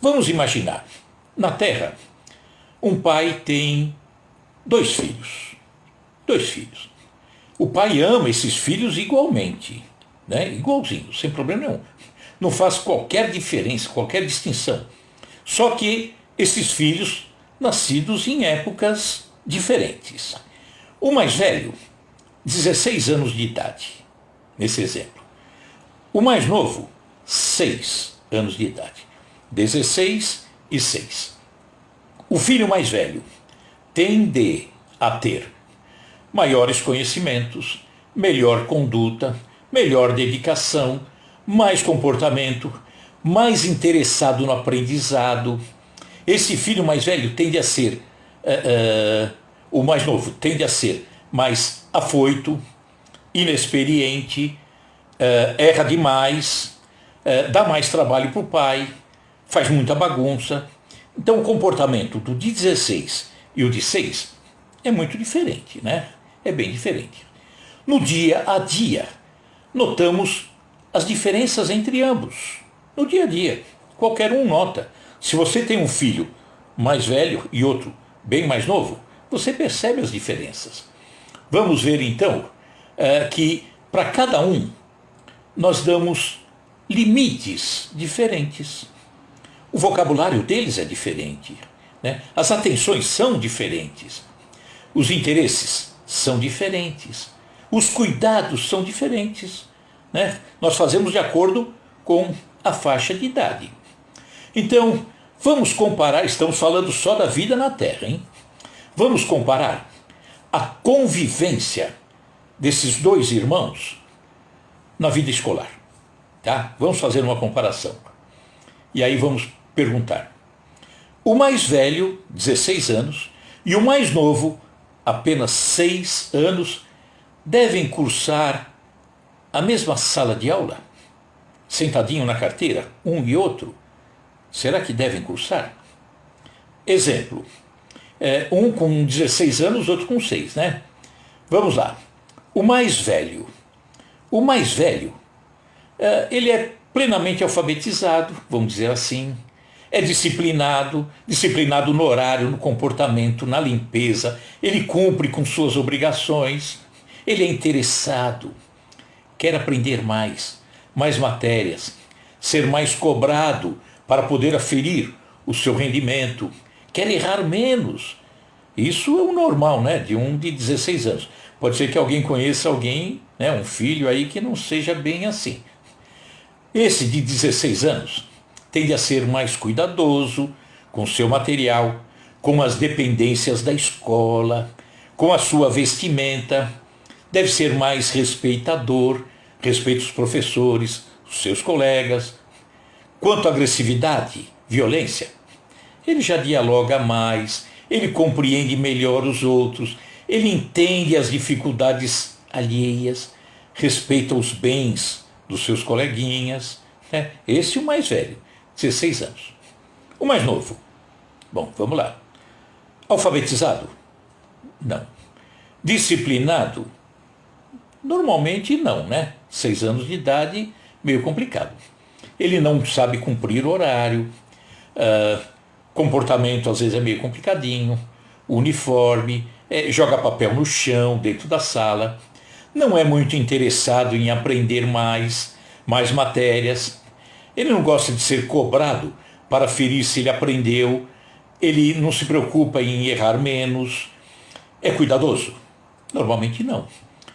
Vamos imaginar, na Terra, um pai tem 2 filhos. 2 filhos. O pai ama esses filhos igualmente, né? Igualzinho, sem problema nenhum. Não faz qualquer diferença, qualquer distinção. Só que esses filhos, nascidos em épocas diferentes. O mais velho, 16 anos de idade, nesse exemplo. O mais novo, 6 anos de idade. 16 e 6. O filho mais velho tende a ter maiores conhecimentos, melhor conduta, melhor dedicação, mais comportamento, mais interessado no aprendizado. Esse filho mais velho tende a ser, o mais novo tende a ser mais afoito, inexperiente, erra demais, dá mais trabalho para o pai, faz muita bagunça. Então o comportamento do de 16 e o de 6 é muito diferente, né? É bem diferente. No dia a dia, notamos as diferenças entre ambos. No dia a dia, qualquer um nota. Se você tem um filho mais velho e outro bem mais novo, você percebe as diferenças. Vamos ver então que para cada um nós damos limites diferentes. O vocabulário deles é diferente, né? As atenções são diferentes. Os interesses são diferentes. Os cuidados são diferentes, né? Nós fazemos de acordo com a faixa de idade. Então, vamos comparar, estamos falando só da vida na Terra, hein? Vamos comparar a convivência desses 2 irmãos na vida escolar, tá? Vamos fazer uma comparação. E aí vamos perguntar. O mais velho, 16 anos, e o mais novo, apenas 6 anos, devem cursar a mesma sala de aula? Sentadinho na carteira, um e outro? Será que devem cursar? Exemplo, um com 16 anos, outro com 6, né? Vamos lá. O mais velho, ele é plenamente alfabetizado, vamos dizer assim, é disciplinado no horário, no comportamento, na limpeza, ele cumpre com suas obrigações, ele é interessado, quer aprender mais matérias, ser mais cobrado para poder aferir o seu rendimento, quer errar menos. Isso é o normal, né, de um de 16 anos. Pode ser que alguém conheça alguém, né, um filho aí que não seja bem assim. Esse de 16 anos tende a ser mais cuidadoso com seu material, com as dependências da escola, com a sua vestimenta, deve ser mais respeitador, respeita os professores, os seus colegas. Quanto à agressividade, violência, ele já dialoga mais, ele compreende melhor os outros, ele entende as dificuldades alheias, respeita os bens dos seus coleguinhas. Né? Esse é o mais velho, 16 anos. O mais novo, bom, vamos lá. Alfabetizado? Não. Disciplinado? Normalmente não, né? 6 anos de idade, meio complicado. Ele não sabe cumprir horário, comportamento às vezes é meio complicadinho, uniforme, joga papel no chão, dentro da sala, não é muito interessado em aprender mais matérias, ele não gosta de ser cobrado para aferir se ele aprendeu, ele não se preocupa em errar menos, é cuidadoso? Normalmente não.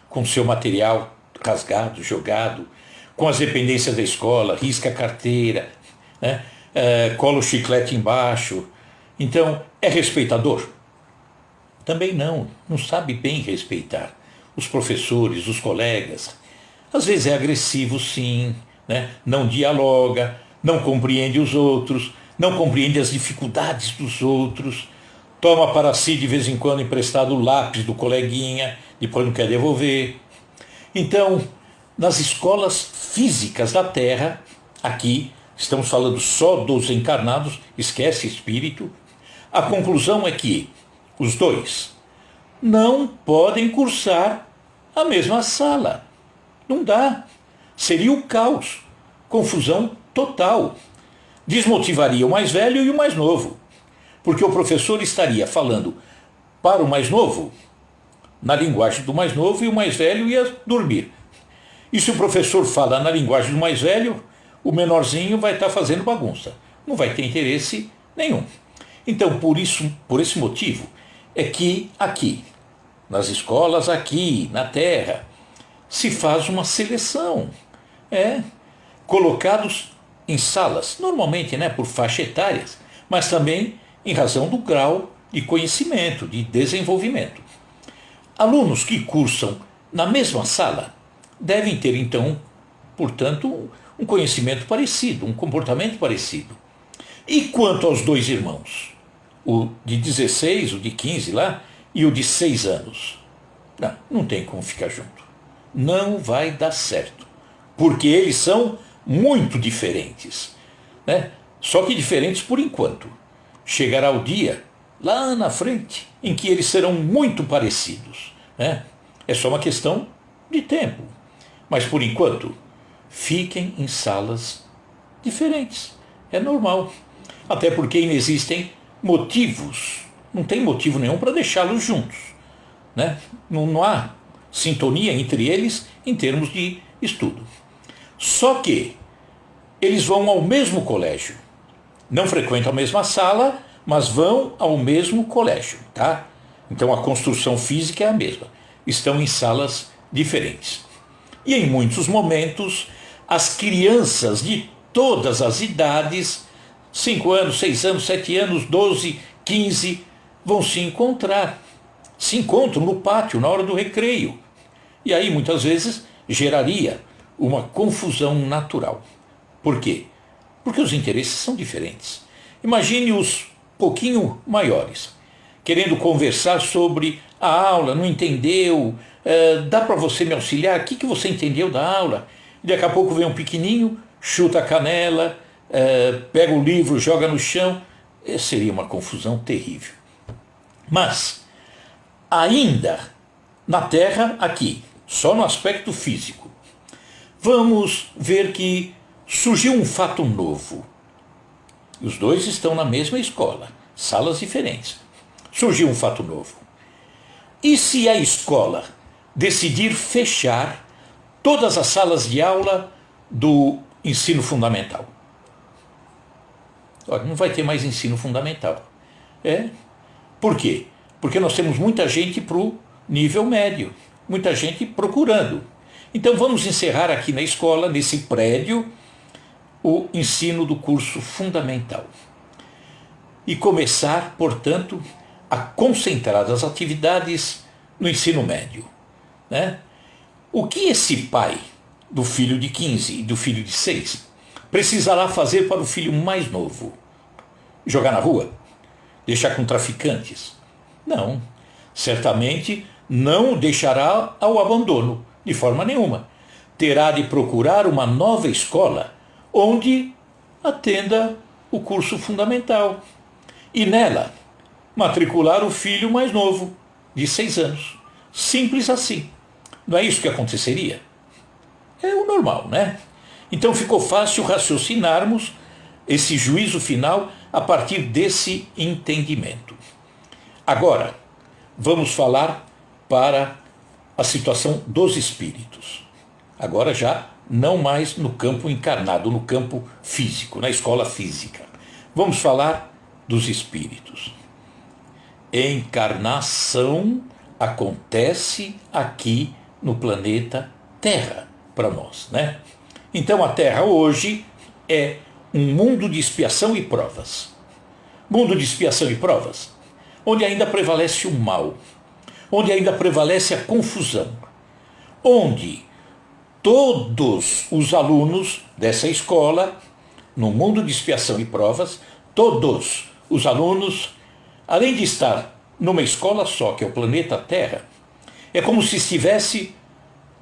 Com seu material rasgado, jogado, com as dependências da escola, risca a carteira, né? Cola o chiclete embaixo. Então, é respeitador? Também não sabe bem respeitar os professores, os colegas. Às vezes é agressivo, sim, né? Não dialoga, não compreende os outros, não compreende as dificuldades dos outros, toma para si de vez em quando emprestado o lápis do coleguinha, depois não quer devolver. Então, nas escolas físicas da Terra, aqui estamos falando só dos encarnados, esquece espírito, a conclusão é que os dois não podem cursar a mesma sala. Não dá. Seria o caos, confusão total. Desmotivaria o mais velho e o mais novo, porque o professor estaria falando para o mais novo na linguagem do mais novo e o mais velho ia dormir. E se o professor fala na linguagem do mais velho, o menorzinho vai estar fazendo bagunça, não vai ter interesse nenhum. Então, por esse motivo, é que aqui, nas escolas aqui, na Terra, se faz uma seleção, colocados em salas, normalmente, né, por faixa etárias, mas também em razão do grau de conhecimento, de desenvolvimento. Alunos que cursam na mesma sala devem ter, então, portanto, um conhecimento parecido, um comportamento parecido. E quanto aos dois irmãos, o de 16, o de 15 lá, e o de 6 anos? Não tem como ficar junto. Não vai dar certo, porque eles são muito diferentes, né? Só que diferentes por enquanto. Chegará o dia, lá na frente, em que eles serão muito parecidos, né? É só uma questão de tempo. Mas por enquanto, fiquem em salas diferentes. É normal. Até porque não existem motivos, não tem motivo nenhum para deixá-los juntos, né? Não há sintonia entre eles em termos de estudo. Só que eles vão ao mesmo colégio. Não frequentam a mesma sala, mas vão ao mesmo colégio, tá? Então a construção física é a mesma. Estão em salas diferentes. E em muitos momentos, as crianças de todas as idades, 5 anos, 6 anos, 7 anos, 12, 15, vão se encontrar. Se encontram no pátio, na hora do recreio. E aí, muitas vezes, geraria uma confusão natural. Por quê? Porque os interesses são diferentes. Imagine os pouquinho maiores, querendo conversar sobre a aula, não entendeu, dá para você me auxiliar, o que você entendeu da aula? E daqui a pouco vem um pequenininho, chuta a canela, pega o livro, joga no chão, seria uma confusão terrível. Mas, ainda na Terra, aqui, só no aspecto físico, vamos ver que surgiu um fato novo. Os dois estão na mesma escola, salas diferentes. Surgiu um fato novo. E se a escola decidir fechar todas as salas de aula do ensino fundamental? Olha, não vai ter mais ensino fundamental. Por quê? Porque nós temos muita gente para o nível médio, muita gente procurando. Então vamos encerrar aqui na escola, nesse prédio, o ensino do curso fundamental. E começar, portanto, a concentrar as atividades no ensino médio. Né? O que esse pai do filho de 15 e do filho de 6 precisará fazer para o filho mais novo? Jogar na rua? Deixar com traficantes? Não. Certamente não o deixará ao abandono, de forma nenhuma. Terá de procurar uma nova escola onde atenda o curso fundamental. E nela, matricular o filho mais novo, de 6 anos. Simples assim. Não é isso que aconteceria? É o normal, né? Então ficou fácil raciocinarmos esse juízo final a partir desse entendimento. Agora, vamos falar para a situação dos espíritos. Agora já não mais no campo encarnado, no campo físico, na escola física. Vamos falar dos espíritos. Encarnação acontece aqui no planeta Terra para nós, né? Então a Terra hoje é um mundo de expiação e provas. Mundo de expiação e provas, onde ainda prevalece o mal, onde ainda prevalece a confusão, onde todos os alunos dessa escola, no mundo de expiação e provas, todos os alunos, além de estar numa escola só, que é o planeta Terra, é como se estivesse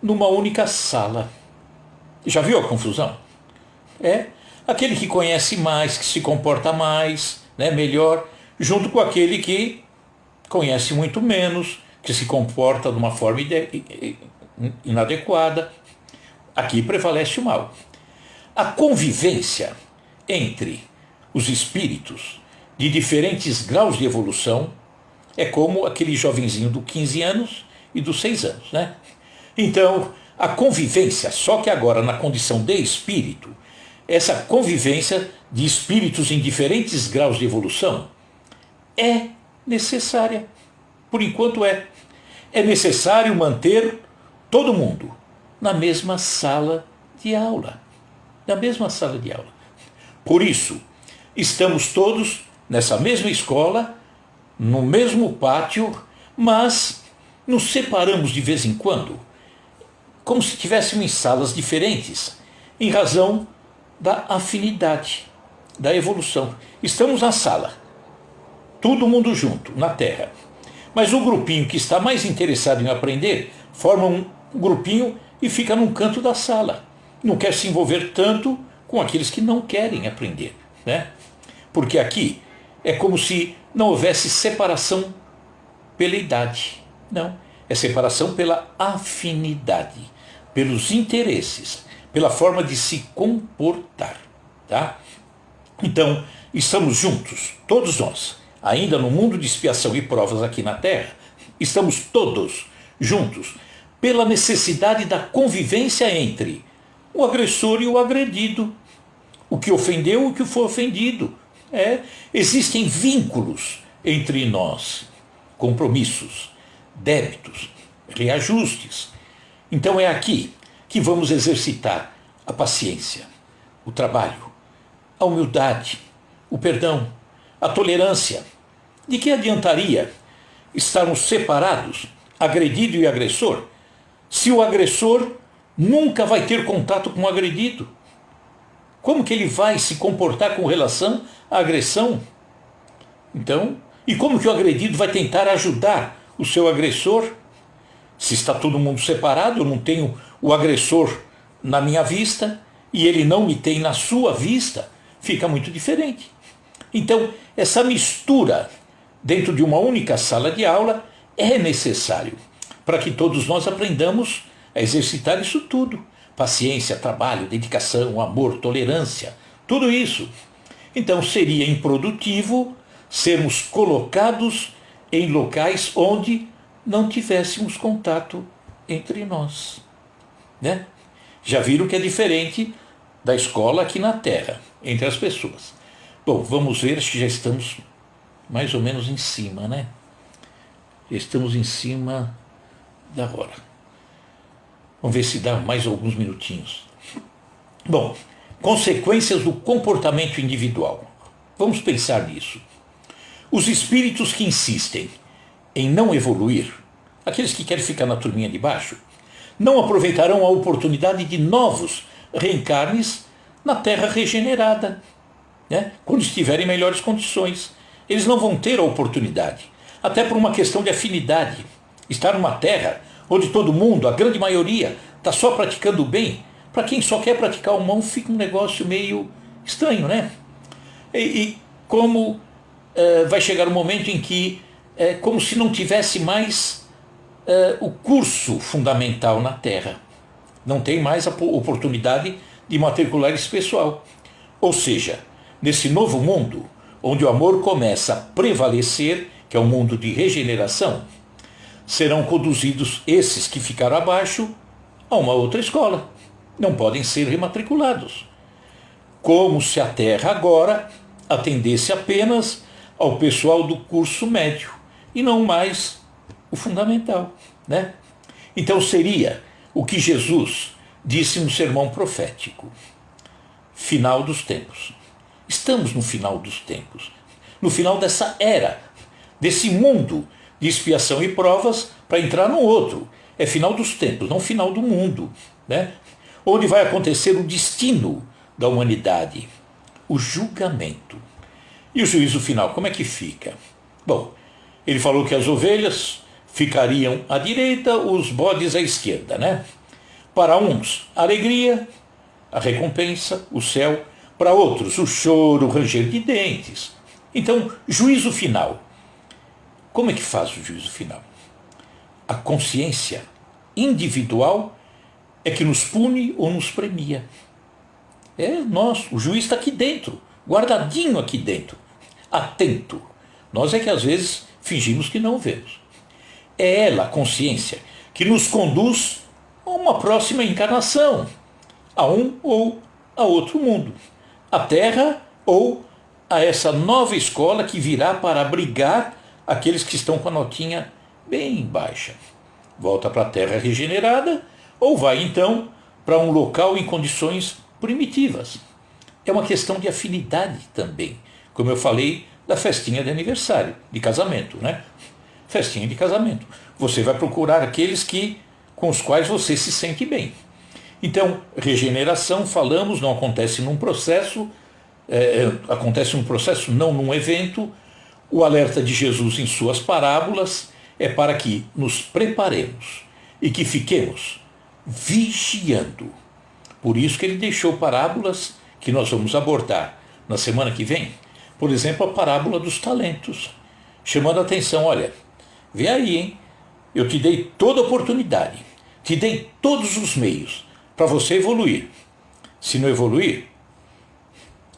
numa única sala. Já viu a confusão? É aquele que conhece mais, que se comporta mais, né, melhor, junto com aquele que conhece muito menos, que se comporta de uma forma inadequada. Aqui prevalece o mal. A convivência entre os espíritos de diferentes graus de evolução é como aquele jovenzinho do 15 anos e dos 6 anos, né? Então, a convivência, só que agora na condição de espírito, essa convivência de espíritos em diferentes graus de evolução é necessária. Por enquanto é. É necessário manter todo mundo na mesma sala de aula. Na mesma sala de aula. Por isso, estamos todos nessa mesma escola, no mesmo pátio, mas nos separamos de vez em quando, como se estivéssemos em salas diferentes, em razão da afinidade, da evolução. Estamos na sala, todo mundo junto, na Terra. Mas o grupinho que está mais interessado em aprender forma um grupinho e fica num canto da sala. Não quer se envolver tanto com aqueles que não querem aprender, né? Porque aqui é como se não houvesse separação pela idade. Não, é separação pela afinidade, pelos interesses, pela forma de se comportar, tá? Então, estamos juntos, todos nós, ainda no mundo de expiação e provas aqui na Terra, estamos todos juntos pela necessidade da convivência entre o agressor e o agredido, o que ofendeu e o que foi ofendido. Existem vínculos entre nós, compromissos, débitos, reajustes. Então é aqui que vamos exercitar a paciência, o trabalho, a humildade, o perdão, a tolerância. De que adiantaria estarmos separados, agredido e agressor, se o agressor nunca vai ter contato com o agredido? Como que ele vai se comportar com relação à agressão? Então, e como que o agredido vai tentar ajudar o seu agressor? Se está todo mundo separado, eu não tenho o agressor na minha vista e ele não me tem na sua vista, fica muito diferente. Então, essa mistura dentro de uma única sala de aula é necessário para que todos nós aprendamos a exercitar isso tudo. Paciência, trabalho, dedicação, amor, tolerância, tudo isso. Então seria improdutivo sermos colocados em locais onde não tivéssemos contato entre nós, né? Já viram que é diferente da escola aqui na Terra, entre as pessoas. Bom, vamos ver, acho que já estamos mais ou menos em cima, né? Já estamos em cima da hora. Vamos ver se dá mais alguns minutinhos. Bom, consequências do comportamento individual. Vamos pensar nisso. Os espíritos que insistem em não evoluir, aqueles que querem ficar na turminha de baixo, não aproveitarão a oportunidade de novos reencarnes na Terra regenerada, né? Quando estiverem em melhores condições. Eles não vão ter a oportunidade, até por uma questão de afinidade. Estar numa Terra onde todo mundo, a grande maioria, está só praticando o bem, para quem só quer praticar o mal fica um negócio meio estranho, né? E como vai chegar um momento em que é como se não tivesse mais o curso fundamental na Terra. Não tem mais a oportunidade de matricular esse pessoal. Ou seja, nesse novo mundo, onde o amor começa a prevalecer, que é um mundo de regeneração, serão conduzidos esses que ficaram abaixo a uma outra escola. Não podem ser rematriculados. Como se a Terra agora atendesse apenas ao pessoal do curso médio e não mais o fundamental, né? Então seria o que Jesus disse no sermão profético: final dos tempos. Estamos no final dos tempos, no final dessa era, desse mundo de expiação e provas para entrar no outro. É final dos tempos, não final do mundo, né? Onde vai acontecer o destino da humanidade, o julgamento. E o juízo final, como é que fica? Bom, ele falou que as ovelhas ficariam à direita, os bodes à esquerda, né? Para uns, a alegria, a recompensa, o céu. Para outros, o choro, o ranger de dentes. Então, juízo final. Como é que faz o juízo final? A consciência individual é que nos pune ou nos premia. É nós, o juiz está aqui dentro, guardadinho aqui dentro, atento. Nós é que às vezes fingimos que não vemos. É ela, a consciência, que nos conduz a uma próxima encarnação, a um ou a outro mundo, a Terra ou a essa nova escola que virá para abrigar aqueles que estão com a notinha bem baixa. Volta para a Terra regenerada ou vai então para um local em condições primitivas. É uma questão de afinidade também, como eu falei da festinha de aniversário, de casamento, né? Festinha de casamento. Você vai procurar aqueles com os quais você se sente bem. Então, regeneração, falamos, não acontece num processo, acontece num processo, não num evento. O alerta de Jesus em suas parábolas é para que nos preparemos e que fiquemos vigiando. Por isso que ele deixou parábolas que nós vamos abordar na semana que vem. Por exemplo, a parábola dos talentos, chamando a atenção: olha, vê aí, hein? Eu te dei toda a oportunidade, te dei todos os meios para você evoluir. Se não evoluir,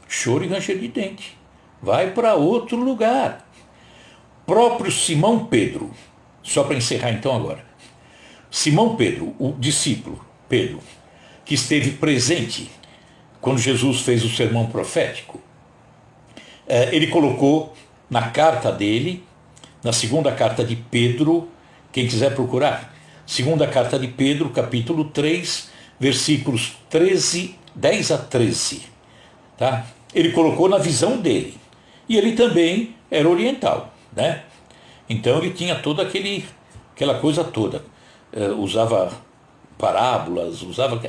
choro e ranger de dente. Vai para outro lugar. Próprio Simão Pedro, só para encerrar então agora. Simão Pedro, o discípulo Pedro, que esteve presente quando Jesus fez o sermão profético, ele colocou na carta dele, na segunda carta de Pedro, quem quiser procurar, segunda carta de Pedro, capítulo 3, versículos 10 a 13. Tá? Ele colocou na visão dele. E ele também era oriental, né? Então ele tinha toda aquela coisa toda. Usava parábolas, usava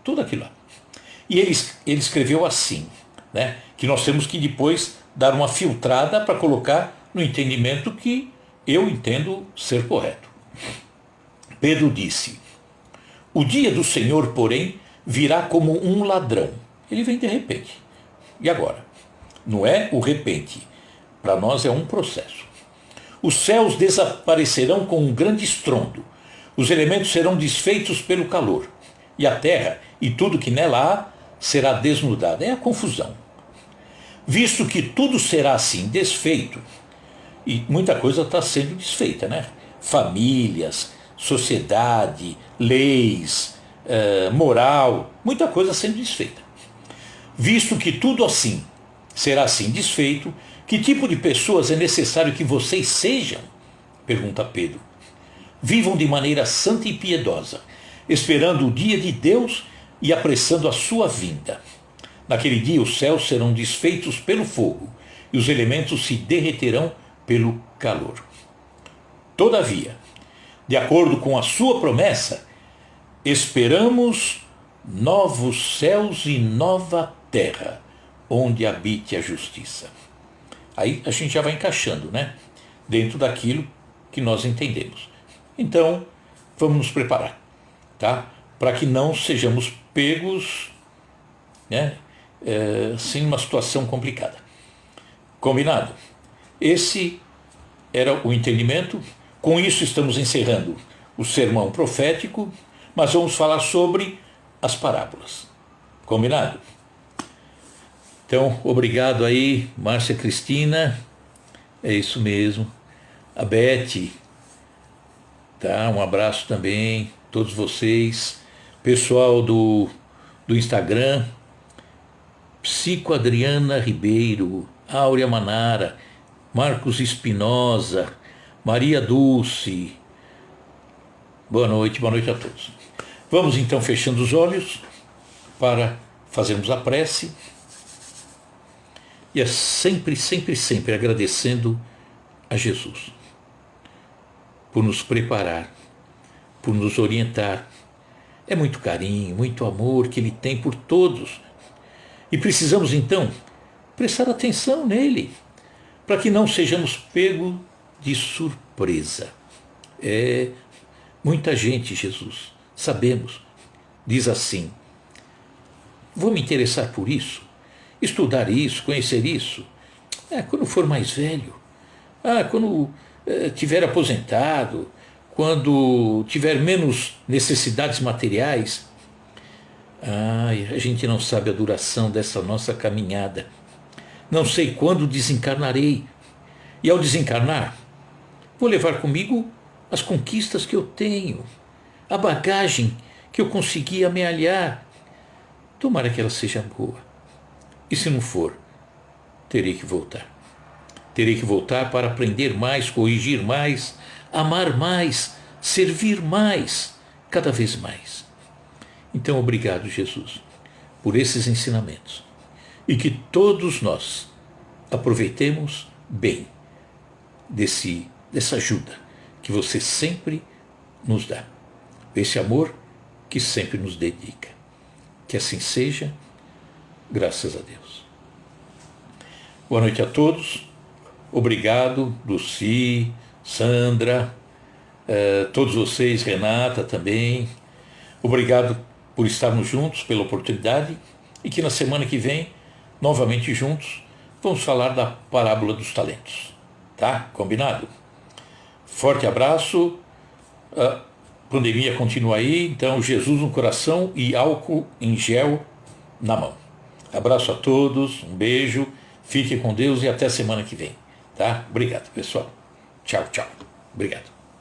tudo aquilo lá. E ele escreveu assim, né? Que nós temos que depois dar uma filtrada para colocar no entendimento que eu entendo ser correto. Pedro disse: o dia do Senhor, porém, virá como um ladrão. Ele vem de repente. E agora? Não é o repente. Para nós é um processo. Os céus desaparecerão com um grande estrondo. Os elementos serão desfeitos pelo calor. E a terra e tudo que nela há será desnudada. É a confusão. Visto que tudo será assim desfeito, e muita coisa está sendo desfeita, né? Famílias, sociedade, leis, moral, muita coisa sendo desfeita. Visto que tudo assim será assim desfeito, que tipo de pessoas é necessário que vocês sejam? Pergunta Pedro. Vivam de maneira santa e piedosa, esperando o dia de Deus e apressando a sua vinda. Naquele dia os céus serão desfeitos pelo fogo e os elementos se derreterão pelo calor. Todavia, de acordo com a sua promessa, esperamos novos céus e nova terra, onde habite a justiça. Aí a gente já vai encaixando, né? Dentro daquilo que nós entendemos. Então, vamos nos preparar, tá? Para que não sejamos pegos, né? Sem uma situação complicada. Combinado? Esse era o entendimento. Com isso estamos encerrando o sermão profético, mas vamos falar sobre as parábolas. Combinado? Então, obrigado aí, Márcia Cristina. É isso mesmo. A Beth, tá? Um abraço também, todos vocês. Pessoal do Instagram, Psico Adriana Ribeiro, Áurea Manara, Marcos Espinosa, Maria Dulce. Boa noite a todos. Vamos então fechando os olhos para fazermos a prece. E é sempre, sempre, sempre agradecendo a Jesus por nos preparar, por nos orientar. É muito carinho, muito amor que Ele tem por todos. E precisamos então prestar atenção nele, para que não sejamos pegos de surpresa. Muita gente, Jesus, sabemos, diz assim: vou me interessar por isso, estudar isso, conhecer isso, quando for mais velho, quando tiver aposentado, quando tiver menos necessidades materiais. A gente não sabe a duração dessa nossa caminhada. Não sei quando desencarnarei. E ao desencarnar, vou levar comigo as conquistas que eu tenho, a bagagem que eu consegui amealhar. Tomara que ela seja boa. E se não for, terei que voltar. Terei que voltar para aprender mais, corrigir mais, amar mais, servir mais, cada vez mais. Então, obrigado, Jesus, por esses ensinamentos. E que todos nós aproveitemos bem dessa ajuda que você sempre nos dá. Esse amor que sempre nos dedica. Que assim seja, graças a Deus. Boa noite a todos. Obrigado, Luci, Sandra, todos vocês, Renata também. Obrigado por estarmos juntos, pela oportunidade, e que na semana que vem, novamente juntos, vamos falar da parábola dos talentos. Tá? Combinado? Forte abraço. A pandemia continua aí, então Jesus no coração e álcool em gel na mão. Abraço a todos, um beijo, fiquem com Deus e até semana que vem. Tá? Obrigado, pessoal. Tchau, tchau. Obrigado.